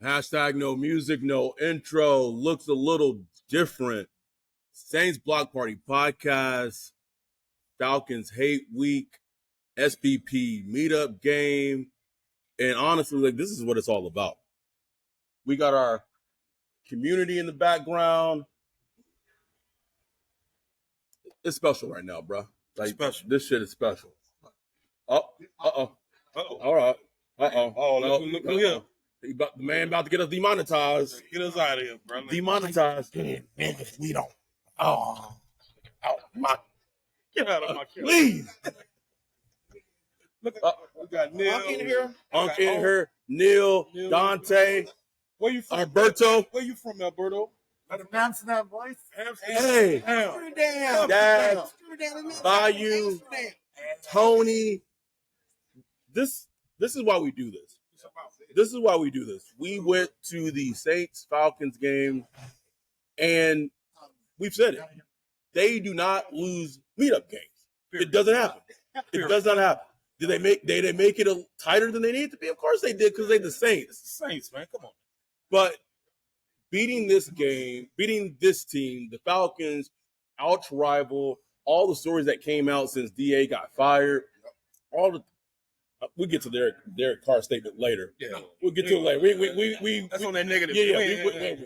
Hashtag no music, no intro. Looks a little different. Saints Block Party Podcast. Falcons Hate Week. SBP meetup game. And honestly, like, this is what it's all about. We got our community in the background. It's special right now, bro. Like, special. This shit is special. Oh, uh-oh. Uh-oh. All right. Uh-oh. Oh, look here. The man about to get us demonetized. Get us out of here, bro. Demonetized. Niggas, we don't. Oh, my. Get out of my camera. Please. Look, we got Neil. Unc in here. Unc in here. Neil, Dante, Where you from? Alberto. Where you from, Alberto? Announcing that voice. Hey. Dad. Bayou. Tony. This is why we do this. This is why we do this. We went to the Saints Falcons game, and we've said it. They do not lose meetup games. It doesn't happen. It does not happen. Did they make it tighter than they need to be? Of course they did, because they're the Saints. It's the Saints, man. Come on. But beating this game, beating this team, the Falcons, arch rival, all the stories that came out since DA got fired, we'll get to Derek Carr's statement later. Yeah, we'll get to it later. We that's on that negative. Yeah.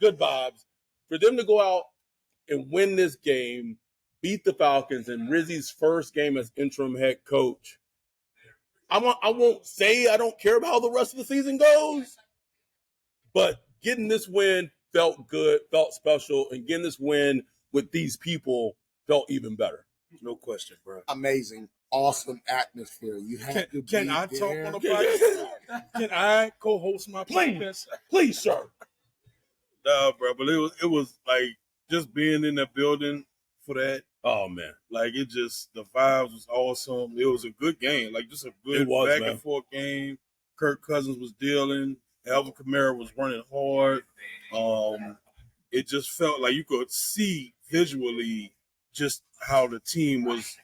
Good vibes for them to go out and win this game, beat the Falcons, and RIZZ's first game as interim head coach. I won't say I don't care about how the rest of the season goes, but getting this win felt good, felt special, and getting this win with these people felt even better. No question, bro. Amazing, awesome atmosphere. You have to. Can I talk on the podcast? Can I co-host my podcast? Please, sir. Nah, bro, but it was like just being in that building for that. Oh man, like it just the vibes was awesome. It was a good game, like just a good back and forth game. Kirk Cousins was dealing. Alvin Kamara was running hard. It just felt like you could see visually just how the team was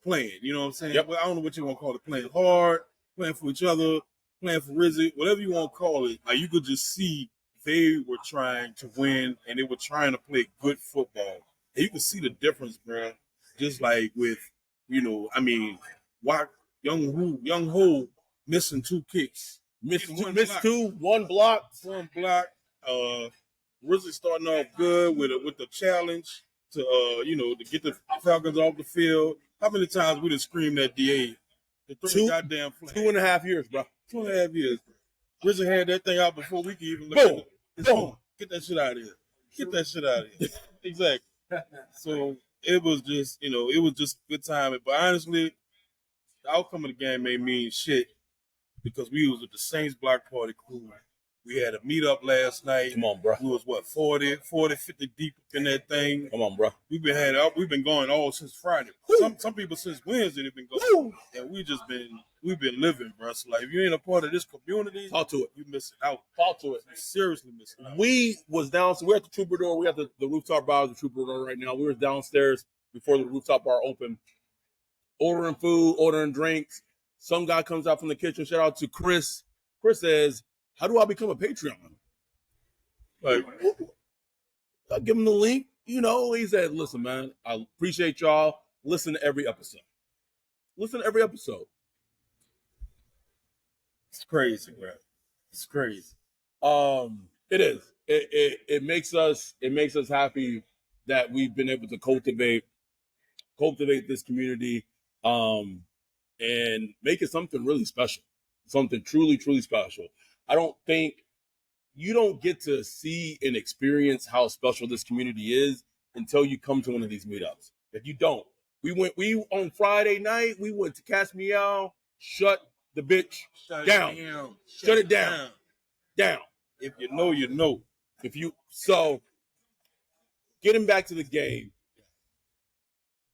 playing. You know what I'm saying? Yep. Well, I don't know what you want to call it. Playing hard, playing for each other, playing for RIZZ, whatever you want to call it. Like you could just see they were trying to win and they were trying to play good football. And you can see the difference, bro. Just like with, why Young Ho missing 2 kicks. Missed two, one block. RIZZ starting off good with the challenge to to get the Falcons off the field. How many times we done screamed at DA? The goddamn flag. 2.5 years, bro. 2.5 years. RIZZ had that thing out before we could even look at it. Boom. Get that shit out of here. Get that shit out of here. Exactly. So it was just, it was just good timing. But honestly, the outcome of the game may mean shit because we was with the Saints Block Party crew. We had a meetup last night. Come on, bro. We was 40, 50 deep in that thing. Come on, bro. We've been going all since Friday. Some people since Wednesday they've been going. Woo! And we've been living, bro. So like if you ain't a part of this community, talk to it. You missing out. Talk to it. You seriously missing out. We was down, so we're at the Troubadour. We have the rooftop bar of the Troubadour right now. We were downstairs before the rooftop bar opened, ordering food, ordering drinks. Some guy comes out from the kitchen. Shout out to Chris. Chris says, "How do I become a Patreon?" Like, I give him the link. He said, "Listen, man, I appreciate y'all. Listen to every episode. It's crazy, bro. It's crazy. It is. It makes us happy that we've been able to cultivate this community, and make it something really special, something truly, truly special. I don't think you don't get to see and experience how special this community is until you come to one of these meetups. If you don't, we on Friday night, we went to Catch Meow, shut the bitch down. Shut it down. Down. If you know, you know. So getting back to the game,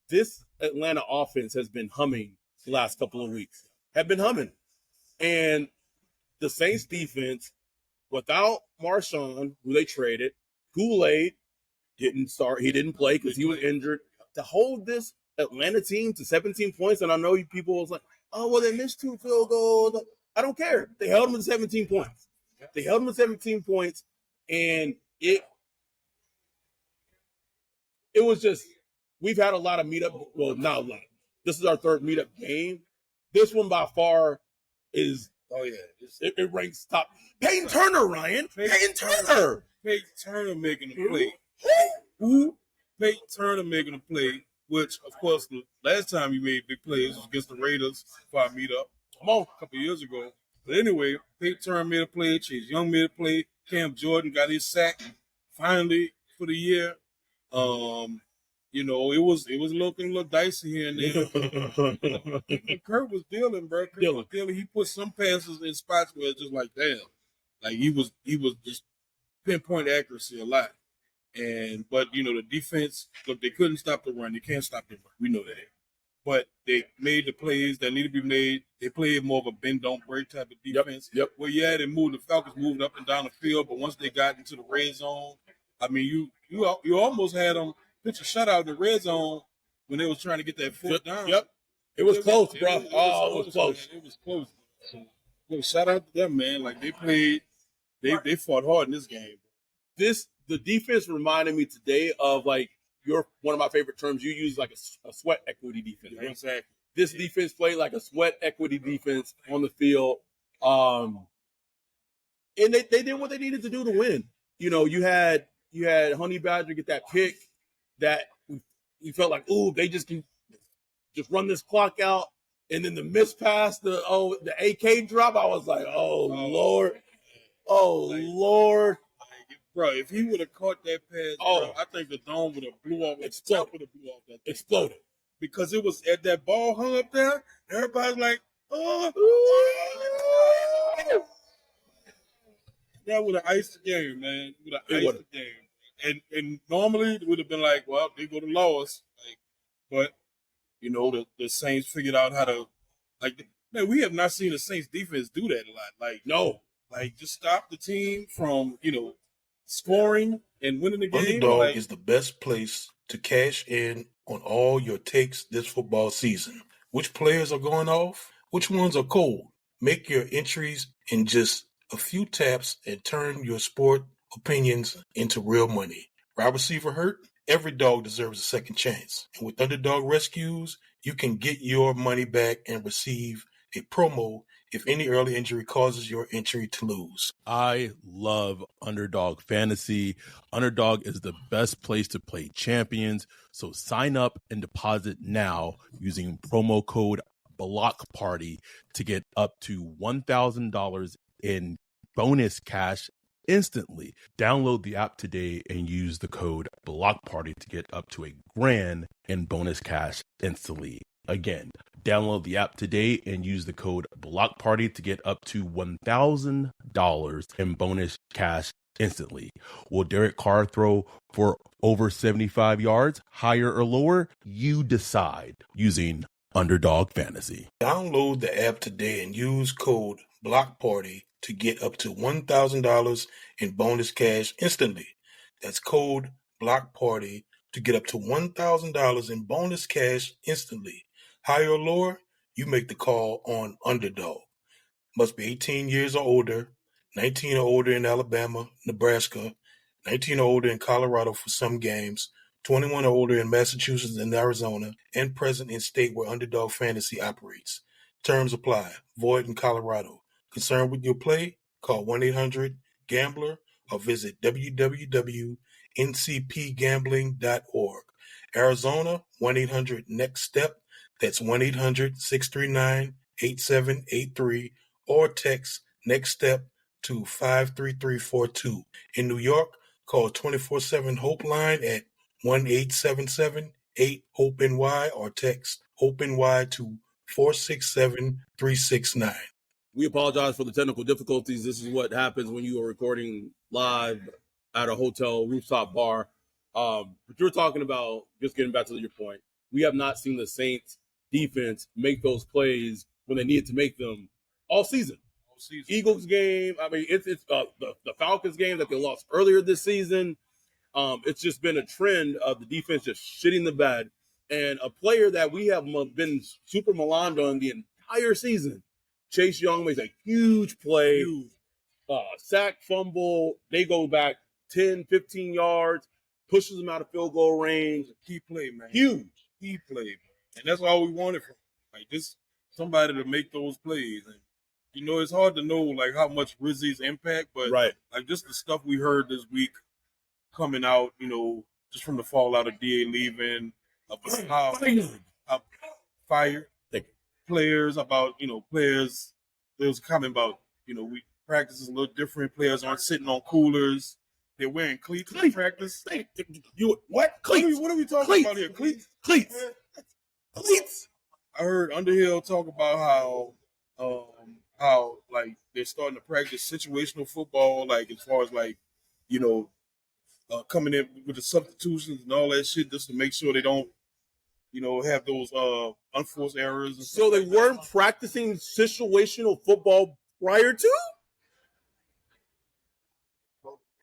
this Atlanta offense has been humming the last couple of weeks. And the Saints defense, without Marshawn, who they traded, Kool-Aid didn't start. He didn't play because he was injured. To hold this Atlanta team to 17 points, and I know you people was like, oh, well, they missed 2 field goals. I don't care. They held them to 17 points. They held them to 17 points, and it was just, we've had a lot of meetup. Well, not a lot. This is our third meetup game. This one by far is, it ranks top. Peyton Turner, Ryan. Peyton Turner. Peyton Turner making a play. Who? Peyton Turner making a play, which, of course, the last time he made big plays was against the Raiders for our meetup. Come on, a couple years ago. But anyway, Peyton Turner made a play. Chase Young made a play. Cam Jordan got his sack finally for the year. You know, it was looking a little dicey here and there. Kurt was dealing, bro. He put some passes in spots where it's just like, damn. Like he was just pinpoint accuracy a lot. But you know, the defense, look, they couldn't stop the run. They can't stop the run. We know that. But they made the plays that need to be made. They played more of a bend don't break type of defense. Yep. Well, yeah, the Falcons moved up and down the field, but once they got into the red zone, I mean, you almost had them pitch a shutout in the red zone when they was trying to get that fourth down. Yep. It was close, bro. It was close. Man. It was close. So, shout out to them, man. Like they played, they fought hard in this game. The defense reminded me today of like one of my favorite terms you use, like a sweat equity defense. Right? Exactly. This defense played like a sweat equity defense on the field. And they did what they needed to do to win. You know, you had Honey Badger get that pick that we felt like, ooh, they just can just run this clock out. And then the miss pass, the AK drop, I was like, Lord. Bro, if he would have caught that pass, bro, I think the dome would have blew off. Exploded. Because it was at that ball hung up there, everybody's like, oh. That would have iced the game, man. The game. And normally it would have been like, well, they go to loss. Like, but, you know, the Saints figured out how to, like, man, we have not seen the Saints defense do that a lot. Like, no. Like, just stop the team from, you know, scoring and winning the game. Underdog is the best place to cash in on all your takes this football season. Which players are going off? Which ones are cold? Make your entries in just a few taps and turn your sport opinions into real money. Wide receiver hurt? Every dog deserves a second chance. And with Underdog Rescues, you can get your money back and receive a promo if any early injury causes your entry to lose. I love Underdog Fantasy. Underdog is the best place to play champions. So sign up and deposit now using promo code BLOCKPARTY to get up to $1,000 in bonus cash instantly. Download the app today and use the code BLOCKPARTY to get up to $1,000 in bonus cash instantly. Again, download the app today and use the code BLOCKPARTY to get up to $1,000 in bonus cash instantly. Will Derek Carr throw for over 75 yards, higher or lower? You decide using Underdog Fantasy. Download the app today and use code BLOCKPARTY to get up to $1,000 in bonus cash instantly. That's code BLOCKPARTY to get up to $1,000 in bonus cash instantly. Higher or lower, you make the call on Underdog. Must be 18 years or older, 19 or older in Alabama, Nebraska, 19 or older in Colorado for some games, 21 or older in Massachusetts and Arizona, and present in state where Underdog Fantasy operates. Terms apply. Void in Colorado. Concerned with your play? Call 1-800-GAMBLER or visit www.ncpgambling.org. Arizona, 1-800-NEXT-STEP. That's 1-800-639-8783 or text Next Step to 53342. In New York, call 24/7-HOPE-LINE at 1-877-8-HOPE-NY or text HOPE-NY to 467-369. We apologize for the technical difficulties. This is what happens when you are recording live at a hotel rooftop bar. But you're talking about, just getting back to your point, we have not seen the Saints defense make those plays when they needed to make them all season. Eagles game, I mean, it's the Falcons game that they lost earlier this season. It's just been a trend of the defense just shitting the bed. And a player that we have been super maligned on the entire season, Chase Young makes a huge play. sack, fumble. They go back 10, 15 yards, pushes them out of field goal range. Key play, man. Huge. Key play, man. And that's all we wanted from him. Like just somebody to make those plays. And you know, it's hard to know like how much RIZZ's impact, but Right. like just the stuff we heard this week coming out, you know, just from the fallout of DA leaving, about how fire players, about, you know, players. There was a comment about, you know, we practice is a little different. Players aren't sitting on coolers. They're wearing cleats in practice. You what? Cleats. What are we talking Cleats. about here? Cleats? Cleats. Cleats. I heard Underhill talk about how like they're starting to practice situational football, like as far as like, you know, coming in with the substitutions and all that shit, just to make sure they don't, you know, have those unforced errors. And So they weren't practicing situational football prior to?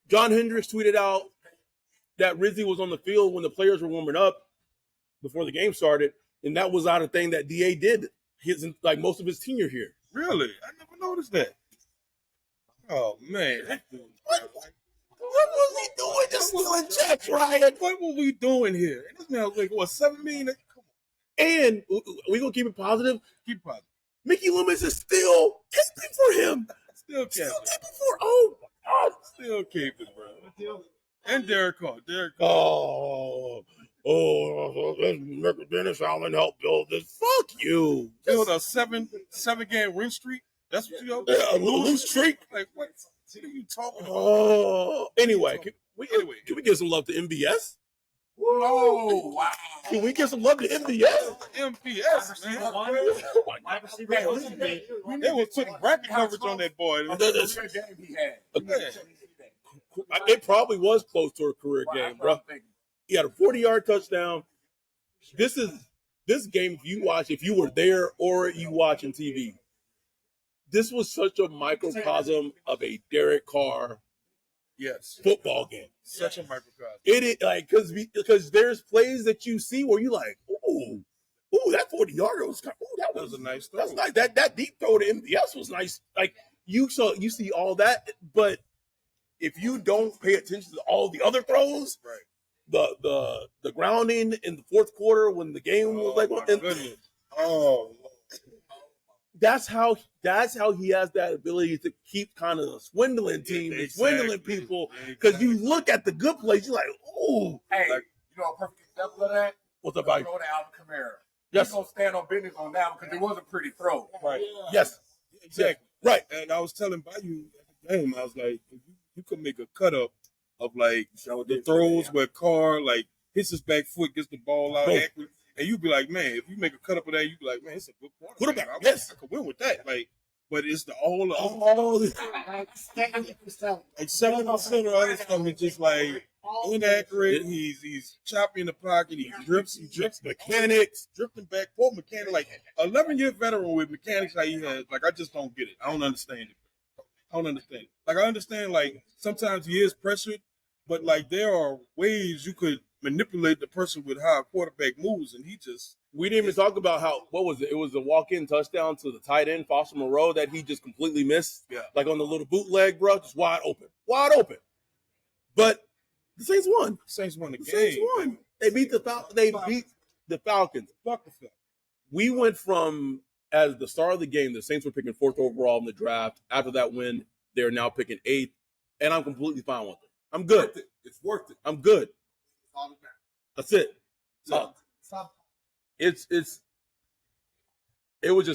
John Hendricks tweeted out that RIZZ was on the field when the players were warming up before the game started, and that was not a thing that DA did like most of his tenure here. Really? I never noticed that. Oh man. What was he doing just stealing checks, Ryan? What were we doing here? And this man was like, what, $7 million? Come on. And we gonna keep it positive. Keep it positive. Mickey Loomis is still camping for him. Still camping. Still camping for. Oh my God. Still camping, bro. And Derek Carr. Oh, Mr. Dennis Allen helped build this. Fuck you. Build a seven game win streak. That's what you A lose streak. Like what? What are you talking about? Oh, anyway, can we give some love to MBS? Oh, wow. Can we give some love to MBS? MPS, man. They was putting bracket coverage on that boy. It probably was close to a career game, bro. He had a 40-yard touchdown. This game, if you were there or you watching TV, this was such a microcosm of a Derek Carr football game. Such a microcosm. It is like because there's plays that you see where you like, ooh, that 40-yarder was that was a nice throw. That's nice. That deep throw to MVS was nice. Like you see all that, but if you don't pay attention to all the other throws, right? The grounding in the fourth quarter when the game was like, that's how he has that ability to keep kind of swindling teams, swindling people. Because you look at the good plays, you're like, ooh. Hey, you know a perfect example of that? What's up, buddy? Throw to Alvin Kamara. Yes. He's going to stand on business on that one because it was a pretty throw. Right. Yes. Exactly. Right. And I was telling Bayou at the game, I was like, if you could make a cut up of like the throws where Carr like hits his back foot, gets the ball out accurate. And you'd be like, man, if you make a cut up of that, you'd be like, man, it's a good quarterback. Yes. I could win with that. Like, but it's the all like 7% of the other stuff is just like inaccurate. He's choppy in the pocket. He drifts mechanics, drifting back, poor mechanic. Like 11-year veteran with mechanics like he has. Like I just don't get it. I don't understand it. Like I understand like sometimes he is pressured, but like there are ways you could manipulate the person with how a quarterback moves, and he just. We didn't even talk about what was it? It was a walk-in touchdown to the tight end, Foster Moreau, that he just completely missed. Yeah. Like on the little bootleg, bro, just wide open. But the Saints won. Saints won the game. Saints won. They beat the Falcons. Fuck the Falcons. We went from, as the start of the game, the Saints were picking 4th overall in the draft. After that win, they're now picking 8th, and I'm completely fine with it. I'm good. It's worth it. I'm good. That's it. It was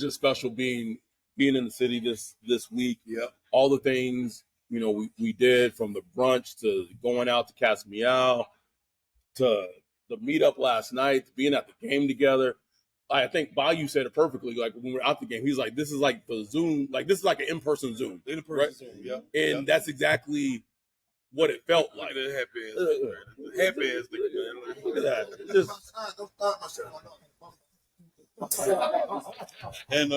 just special being in the city this week. Yeah. All the things, you know, we did, from the brunch to going out to Casa Meow to the meetup last night, to being at the game together. I think Bayou said it perfectly. Like when we were out the game, he's like, this is like the Zoom, like this is like an in-person Zoom. In-person Zoom, yeah. And that's exactly what it felt like. Look at that happy ass nigga. Look at that. Just, and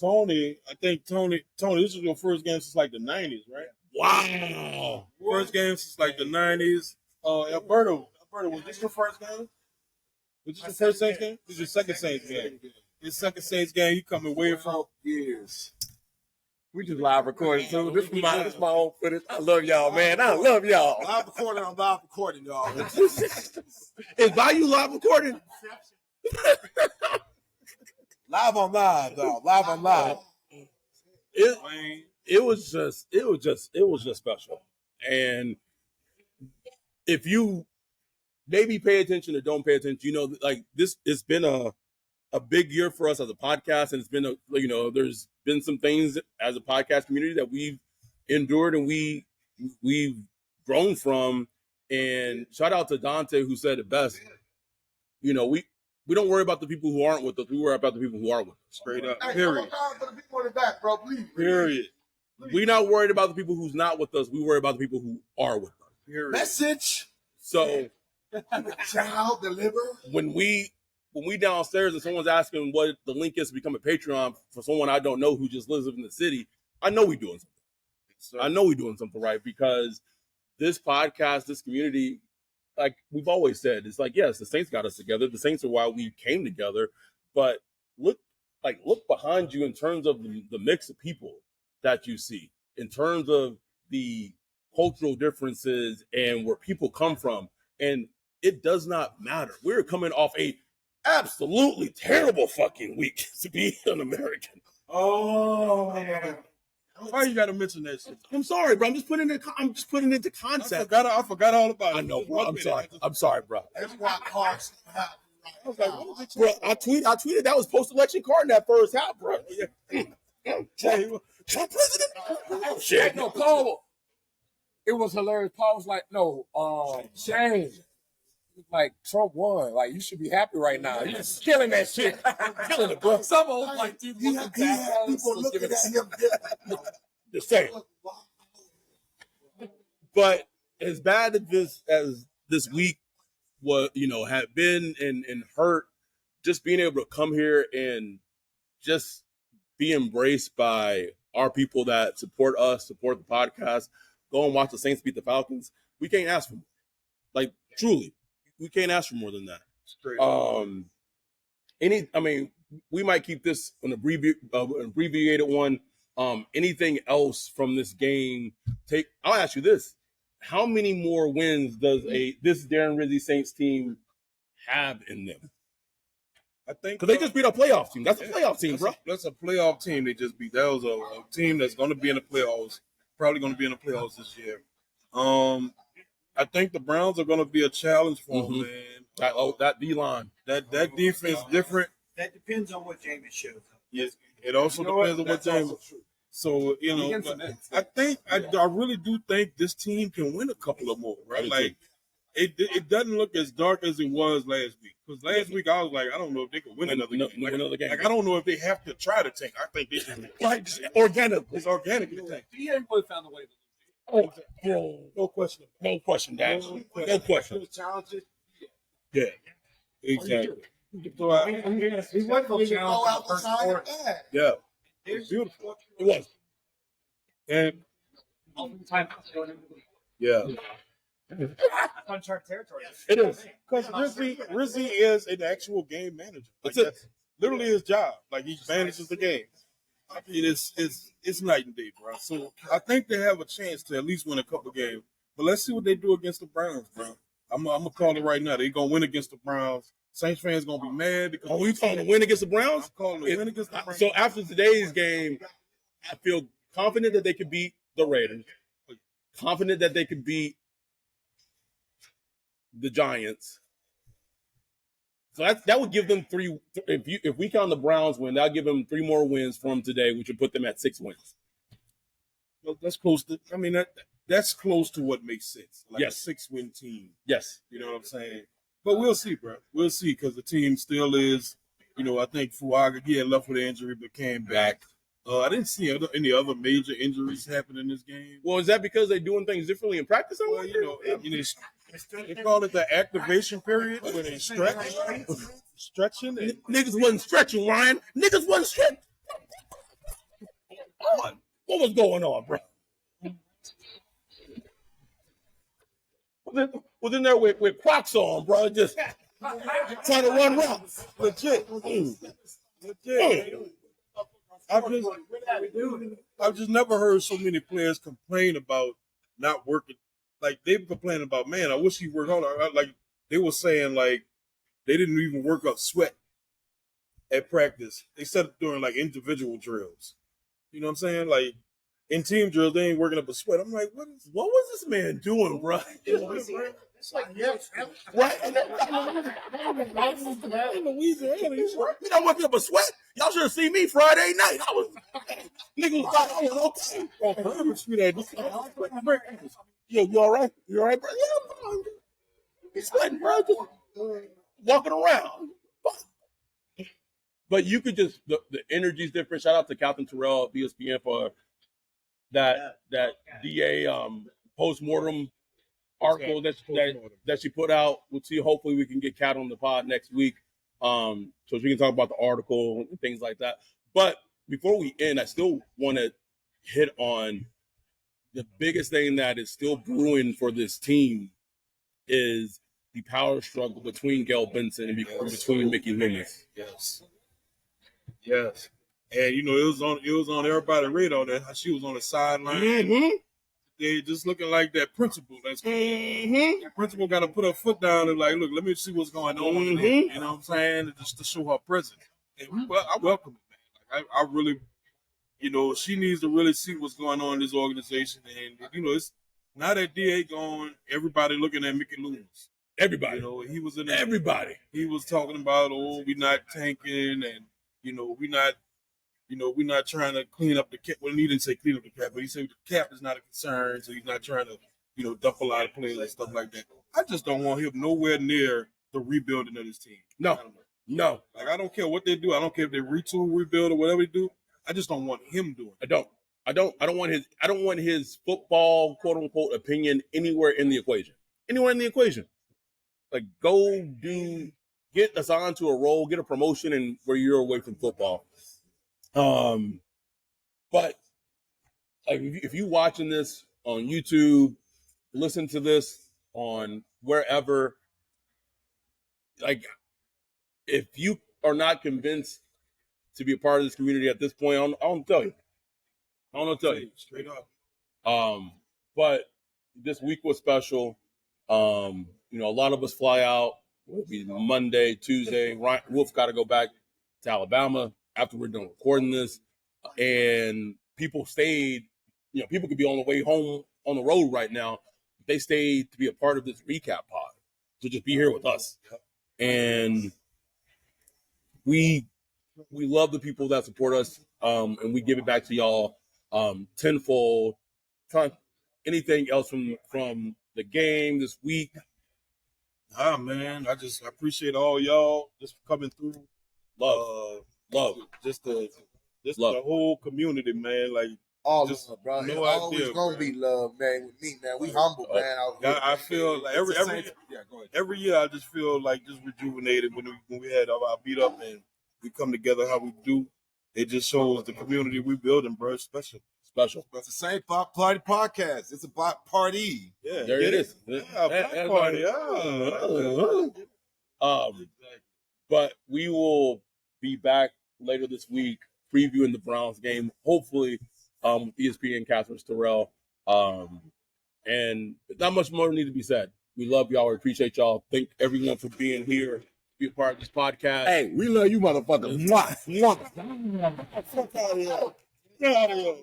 Tony, I think Tony, this is your first game since like the 90s, right? wow. First game since like the 90s. Alberto, was this your first game? Was this your first Saints game? This is your second Saints game. This second Saints game, you coming away from years. We just live recording too. This is my own footage. I love y'all, man. I love y'all. Live recording, I'm live recording, y'all. Is Bayou live recording? Live on live, dog. Live on live. It was just special. And if you maybe pay attention or don't pay attention, you know, like this, it's been a big year for us as a podcast, and it's been there's been some things as a podcast community that we've endured and we've grown from. And shout out to Dante, who said it best. You know, we don't worry about the people who aren't with us. We worry about the people who are with us. Straight up. Hey, Period. for the people in the back, bro, please. Period. We're not worried about the people who's not with us. We worry about the people who are with us. Period. Message. So Child deliver. when we downstairs and someone's asking what the link is to become a Patreon for someone I don't know who just lives in the city, I know we're doing something. I know we're doing something right, because this podcast, this community, like we've always said, it's like, yes, the Saints got us together. The Saints are why we came together. But look behind you in terms of the mix of people that you see, in terms of the cultural differences and where people come from. And it does not matter. We're coming off a absolutely terrible fucking week to be an American. Oh, why you gotta mention that shit? I'm sorry, bro. I'm just putting it into concept. I forgot all about it. I know, bro. I'm sorry, bro. That's why cars happen. I was like, what was it? Bro, I tweeted that was post-election card in that first half, bro. Trump president? Oh, shit. No, Paul. It was hilarious. Paul was like, "No, Shane, like Trump won. Like you should be happy right now. You're just killing that shit, killing it, bro." Some old like dude, People looking at him the same. But as bad as this week was, had been and hurt, just being able to come here and just be embraced by our people that support us, support the podcast, go and watch the Saints beat the Falcons. We can't ask for more. Like, truly, we can't ask for more than that. Straight We might keep this an abbreviated one. Anything else from this game? I'll ask you this: how many more wins does this Darren Rizzi Saints team have in them? I think Because they just beat a playoff team. That's a playoff team, bro. That's a playoff team they just beat. That was a team that's going to be in the playoffs. Probably going to be in the playoffs this year. I think the Browns are going to be a challenge for them, man. That D-line. That defense different. That depends on what Jameis shows. Yes, it also depends on what Jameis. So I really do think this team can win a couple of more, right? Like it doesn't look as dark as it was last week. Because last week I was like, I don't know if they could win another game. Like I don't know if they have to try to tank. I think they can. Like organic. It's organic to tank. He ain't really found a way to No question. No question, Dash. No question. challenges. Yeah, exactly. So He wasn't going to Go out challenge the the first side quarter. of that. yeah, it's beautiful. It was. And yeah, Uncharted territory. It is. because Rizzi is an actual game manager. Like, That's it. that's literally his job. Like he manages the game. I mean, it's night and day, bro. So I think they have a chance to at least win a couple games. But let's see what they do against the Browns, bro. I'm gonna call it right now. They're gonna win against the Browns. Saints fans gonna be mad because We calling a win against the Browns? I'm calling a win against the Browns. So after today's game, I feel confident that they could beat the Raiders. Confident that they could beat the Giants. So that would give them three. If we count the Browns win, that'll give them 3 more wins from today, which would put them at 6 wins. Well, that's close to. I mean, that's close to what makes sense. Like Yes. a 6-win team. Yes. You know what I'm saying? But we'll see, bro. We'll see because the team still is. I think Fuaga, he had left with an injury but came back. I didn't see any other major injuries happen in this game. Well, is that because they're doing things differently in practice? Well, they call it the activation period when they stretching. And, Niggas wasn't stretching, Ryan. Niggas wasn't stretching. What was going on, bro? Was in there with Crocs on, bro, just trying to run routes. legit. I've just never heard so many players complain about not working. Like they were complaining about, man, I wish he worked harder. Like they were saying, like they didn't even work up sweat at practice. They started doing like individual drills. You know what I'm saying? Like in team drills, they ain't working up a sweat. I'm like, what was this man doing, bro? It's like, yeah. Right? Louisiana, he's right. You know working up a sweat? Y'all should have seen me Friday night. I was niggas thought I was okay. Yo, you all right? You all right, bro? Yeah, I'm fine. He's sweating, bro. Just walking around. But you could just the energy's different. Shout out to Captain Terrell at ESPN for that DA postmortem article that she put out. We'll see. Hopefully, we can get Kat on the pod next week, so she can talk about the article and things like that. But before we end, I still want to hit on the biggest thing that is still brewing for this team is the power struggle between Gail Benson and between Mickey Loomis. Yes. And you know, it was on everybody's radar that she was on the sideline. Mm-hmm. They just looking like that principal. The principal got to put her foot down and like, look, let me see what's going on. You know what I'm saying? Just to show her presence. And I welcome it, man. Like, I really, you know, she needs to really see what's going on in this organization. And you know, it's now that DA gone, everybody looking at Mickey Loomis. Everybody. You know, he was in everybody. He was talking about, oh, we're not tanking, and you know, we're not trying to clean up the cap. Well, he didn't say clean up the cap, but he said the cap is not a concern, so he's not trying to, you know, dump a lot of players and stuff like that. I just don't want him nowhere near the rebuilding of this team. No. Like, I don't care what they do. I don't care if they retool, rebuild, or whatever they do. I just don't want him doing it. I don't want his football quote unquote opinion anywhere in the equation. Like, get assigned to a role, get a promotion, and where you're away from football. But like if you watching this on YouTube, listen to this on wherever, like if you are not convinced to be a part of this community at this point, I don't tell you. Straight up. But this week was special. You know, a lot of us fly out. It'll be Monday, Tuesday. Ryan Wolf got to go back to Alabama after we're done recording this. And people stayed, you know, people could be on the way home on the road right now. They stayed to be a part of this recap pod, to just be here with us. And we love the people that support us, and we give it back to y'all tenfold. Anything else from the game this week? Man, I appreciate all y'all just coming through. Love. Just the Love. whole community, man. Like, All just love, bro. no Always idea, gonna bro. be love, man. With me, man. We humble, man. I feel like Go ahead. every year I just feel like just rejuvenated when we had our beat up and we come together how we do. It just shows the community we building, bro. It's special. It's the same Block Party podcast. It's a block party. Yeah, There it is. Yeah, Black Party. Yeah. But we will be back later this week previewing the Browns game, hopefully with ESPN and Catherine Terrell. And not much more need to be said. We love y'all. We appreciate y'all. Thank everyone for being here, be a part of this podcast. Hey, we love you, motherfuckers. Fuck out of here. Get out of here.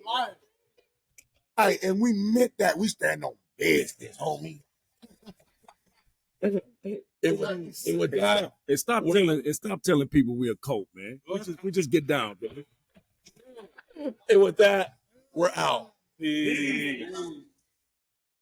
Hey, and we meant that. We stand on business, homie. It would die. And stop telling people we're a cult, man. We just get down, bro. And with that, we're out. Peace.